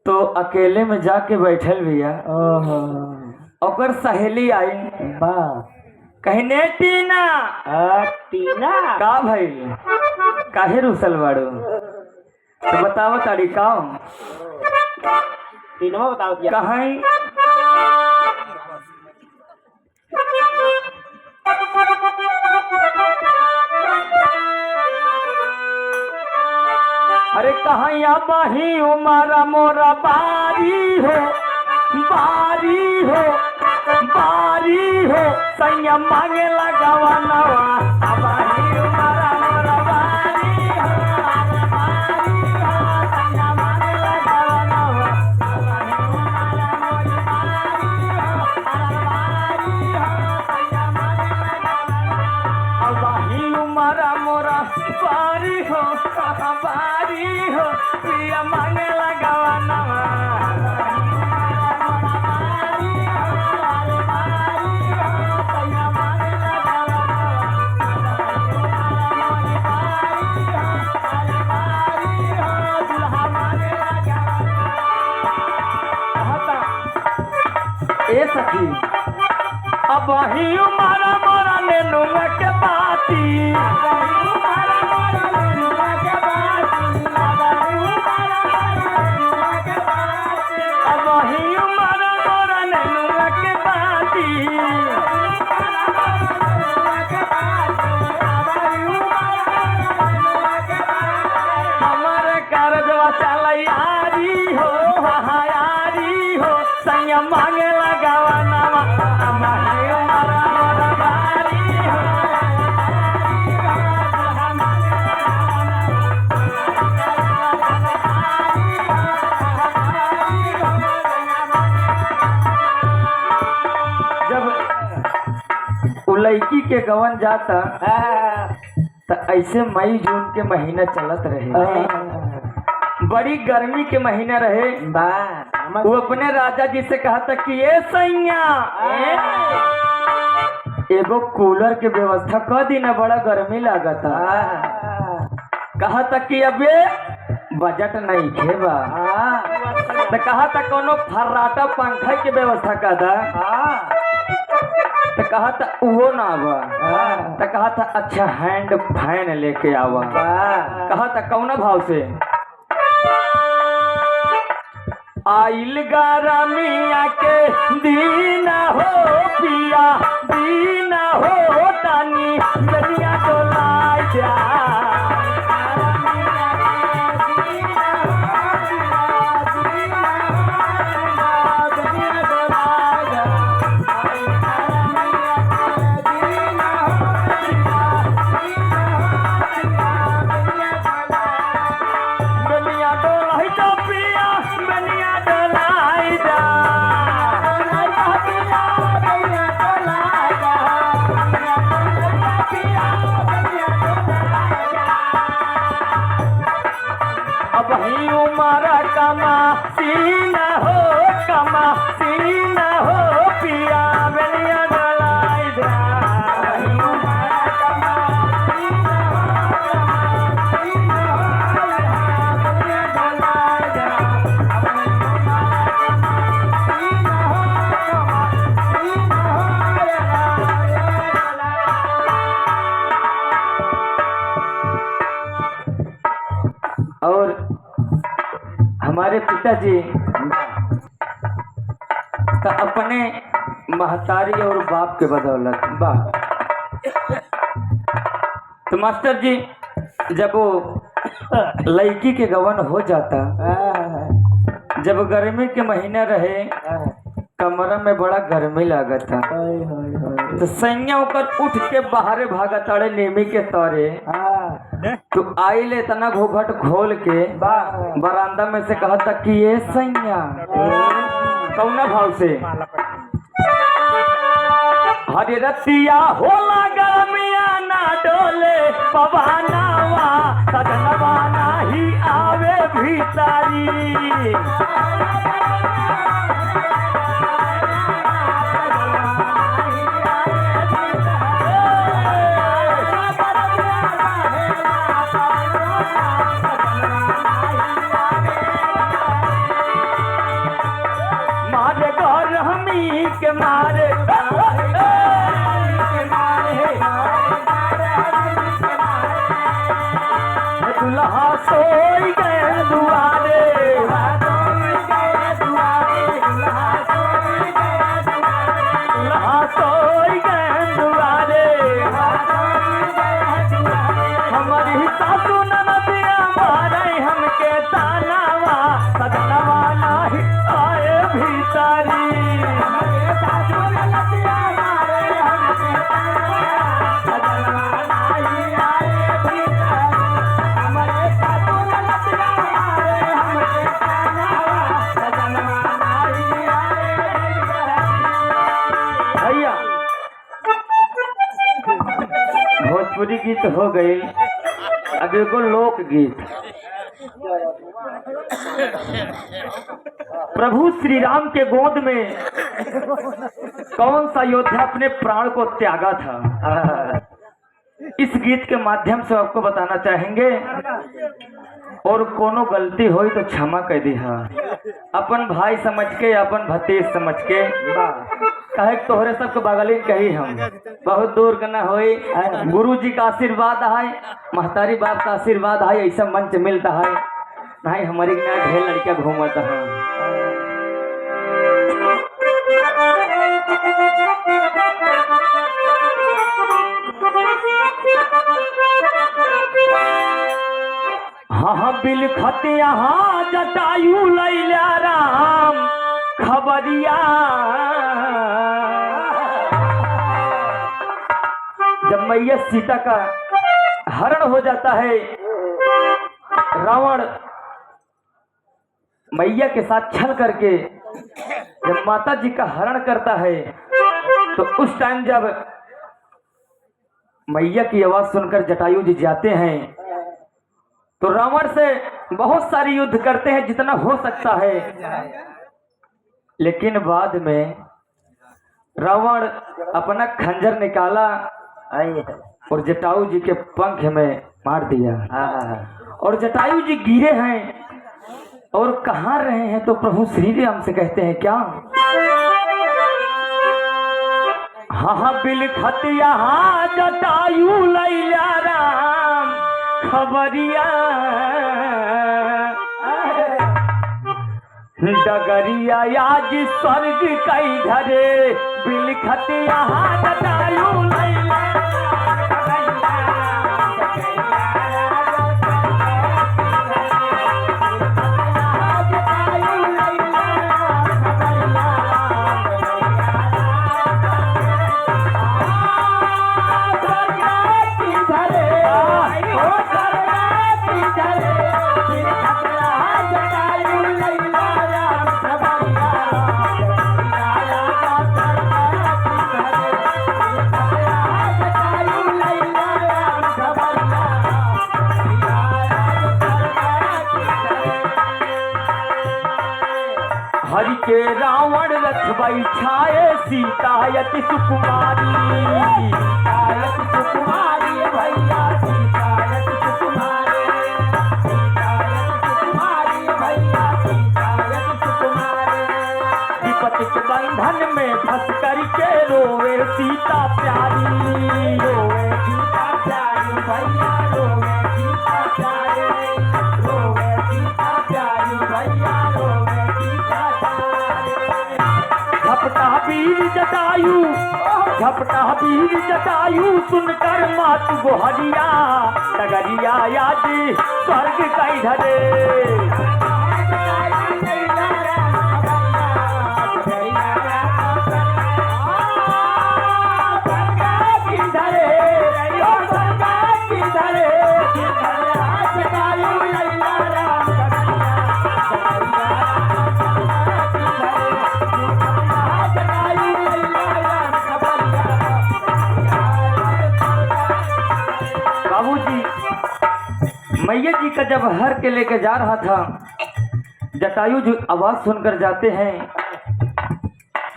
तो अकेले में जाके बैठल भैया ओहो और सहेली आई बा कहने टीना टीना का भाई काहे रुसल बाड़ू तो बताओ तारी का टीनवा बताओ क्या कहीं अरे कहाँ बही उमारा मोरा बारी हो बारी हो बारी हो सैया मांगे लगावा नवा बही उमारा मोरा बारी हो बारी हो सैया मांगे लगावा नवा बही उमारा मोरा बारी हो सैया मांगे लगावा बही उमारा मोरा बारी हो बारी हो पिया मांगे लगावा नवा ए सखी अब ही उमारा मोरा ले लूंगा के बाती अब ही उमारा मोरा ले लूंगा के बाती हमारे कारजवा चल यारी हो यारी हो सैया मांगे लगावा नवा हमारे उमारा मोरा बारी हो जब लड़की के गवन जाता तो ऐसे मई जून के महीना चलत रहे बड़ी गर्मी के महीना रहे बा वो अपने राजा जी से कहा था कि ये सैया एगो कूलर के व्यवस्था कर दी ना बड़ा गर्मी लागता कहा था कि अबे बजट नहीं थे बा तो कहा था कोनो फर्राटा पंखा के व्यवस्था कर दा तो कहा था वो ना बा तो कहा था अच्छा हैंड फैन लेके आवा कहा था कौना भाव से आइल गरमिया के दीना हो पिया दीना हो तानी दुनिया डोला जा अब ही उमारा कमा सीना हो पिया बेलिया डलाई जा और हमारे पिताजी तो अपने महतारी और बाप के बदौलत बा तो मास्टर जी जब वो लड़की के गवन हो जाता जब गर्मी के महीना रहे कमरा में बड़ा गर्मी लागता तो सैया होकर उठ के बाहरे भागा ताड़े नेमी के तौरे तो आई ले इतना घूंघट खोल के बरामदा में से कहा था कि ये सैया कौना भाव से हरे रतिया होला गरमिया ना डोले पवनावा सजनवा नाही आवे भीतारी मारे दुल्हा सोई गए दुआरे दुल्हा सोई गए दुआरे हमारी सासू ननदिया मारे हमके तानावा सजनवा नाही आए भीतरी भैया भोजपुरी गीत हो गई। अब एगो लोक गीत। प्रभु श्री राम के गोद में कौन सा योद्धा अपने प्राण को त्यागा था, इस गीत के माध्यम से आपको बताना चाहेंगे। और कोनो गलती हुई तो क्षमा कर दी। अपन भाई समझ के, अपन भतीज समझ के कहे तोहरे सबके बगली कही हम बहुत दूर करना होई। गुरु जी का आशीर्वाद है, महतारी बाप का आशीर्वाद है, ऐसा मंच मिलता है नहीं। हमारी ढेर लड़कियां घूमत है। हाँ बिल खतिया हाँ जटायु लैला राम खबरिया। जब मैया सीता का हरण हो जाता है, रावण मैया के साथ छल करके जब माता जी का हरण करता है, तो उस टाइम जब मैया की आवाज सुनकर जटायु जी जाते हैं तो रावण से बहुत सारी युद्ध करते हैं जितना हो सकता है। लेकिन बाद में रावण अपना खंजर निकाला और जटायु जी के पंख में मार दिया। और जटायु जी गिरे हैं और कहाँ रहे हैं तो प्रभु श्री राम से कहते हैं क्या, हाँ बिल खतिया हाँ जटायु लैला राम खबरिया। डगरिया आज स्वर्ग कई घरे बिल खतिया हाँ जटायु लैला। हरि के रावण रथ बैठाए सीतायति सुकुमारी। सीतायति सुकुमारी भैया सीतायति सुकुमारी। सीतायति सुकुमारी भैया सीतायति सुकुमारी। विपत्ति के बंधन में फंस करके रोवे सीता प्यारी। रोवे सीता प्यारी भैया रोवे सीता प्यारी। रोवे सीता प्यारी भैया रोवे सीता प्यारी। झपटा वीर जटायु झपटा वीर जटायु सुनकर मात गोहरिया। डगरिया आज स्वर्ग कई धरे। मैया जी का जब हर के लेके जा रहा था, जटायु जी आवाज सुनकर जाते हैं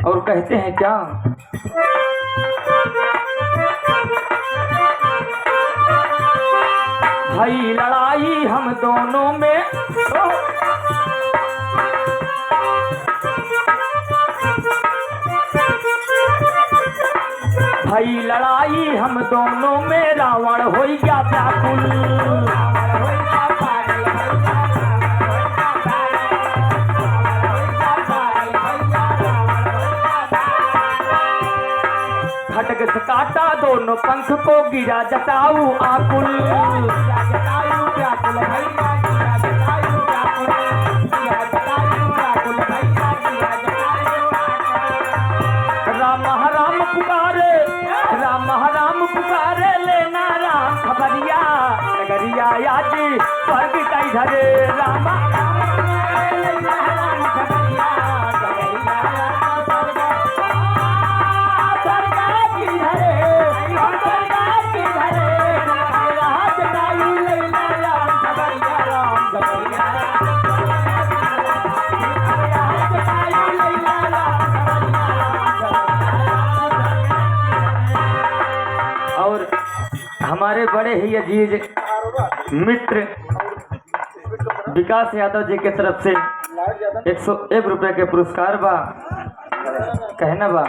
और कहते हैं क्या, भाई लड़ाई हम दोनों में भई लड़ाई हम दोनों में, रावण हो गया व्याकुल। खड्ग से काटा दोनों पंख को, गिरा जटाऊ आकुल। राम राम पुकारे, राम राम पुकारे, लेना राम खबरिया। नगरिया आज स्वर्ग का इधरे, राम और हमारे बड़े ही अजीज मित्र विकास यादव जी के तरफ से 101 रुपए के पुरस्कार बा। कहना बा,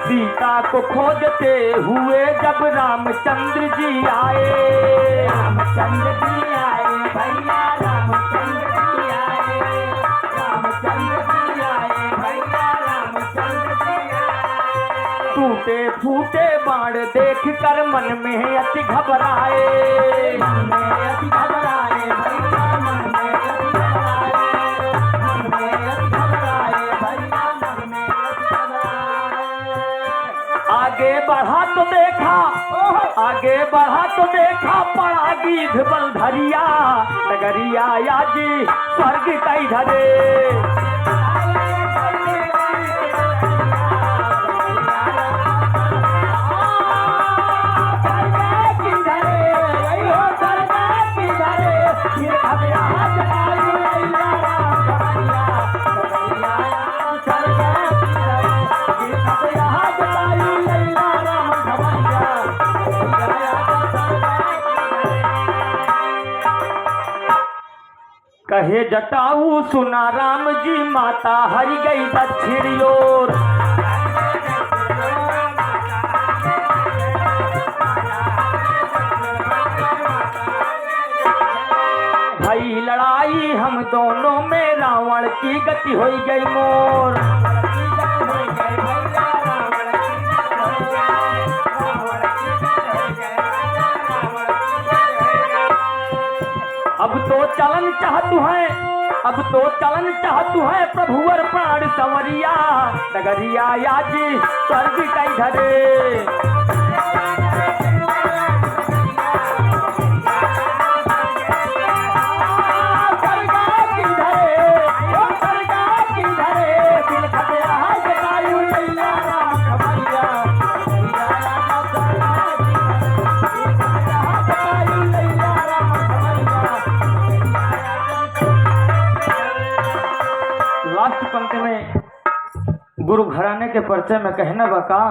सीता को खोजते हुए जब रामचंद्र जी आए, रामचंद्र जी आए भैया, रामचंद्र जी आए, रामचंद्र जी आए भैया, रामचंद्र जी आए। टूटे फूटे बाण देख कर मन में अति घबराए, मन में अति घबराए भैया, मन में अति घबराए, मन में अति घबराए भैया, मन में अति घबराए। आगे बढ़ा तो देखा, आगे बढ़ा तो देखा, पड़ा गीध बलधरिया। नगरिया आज स्वर्ग का इधरे, कहे जटाऊ सुना राम जी, माता हरि गई दक्षिण ओर। भई लड़ाई हम दोनों में, रावण की गति हो गई मोर। अब तो चलन चाहतु है, अब तो चलन चाहतु है, प्रभुवर प्राण संवरिया। नगरिया आज स्वर्ग का इधरे, लास्ट पंक्ति में गुरु घराने के परिचय में कहना बका,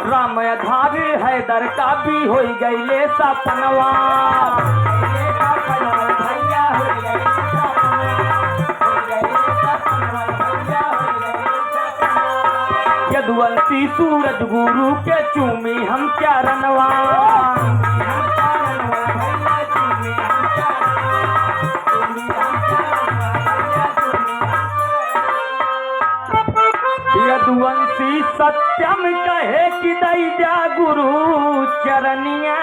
राम आधार हैदर का भी हो गई ले सपनवा। यदुवंशी सूरज गुरु के चूमी हम चरणवा। यदुवंशी सत्यम कहे कि दैजा गुरु चरनिया।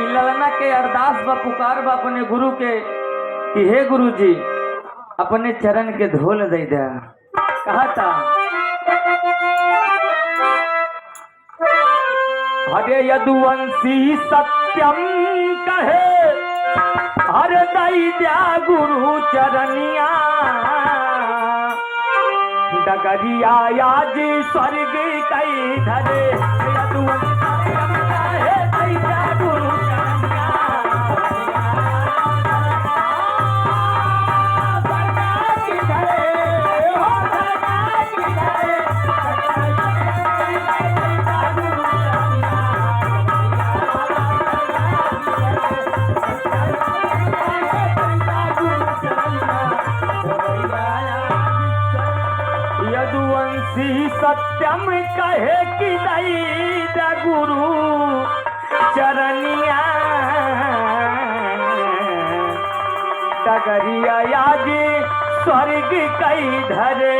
ललना के अरदास बा, पुकार बा अपने गुरु के कि हे गुरु जी अपने चरण के धोल दे दा। कहा था हरे यदुवंशी सत्यम कहे, हरे दैजा गुरु चरनिया। डगरिया आज स्वर्ग कई धरे, यदुवंशी सत्यम कहे, दैजा गुरु चरनिया। कि सत्यम कहे कि दैदा गुरु चरनिया डगरिया याद स्वर्ग कई धरे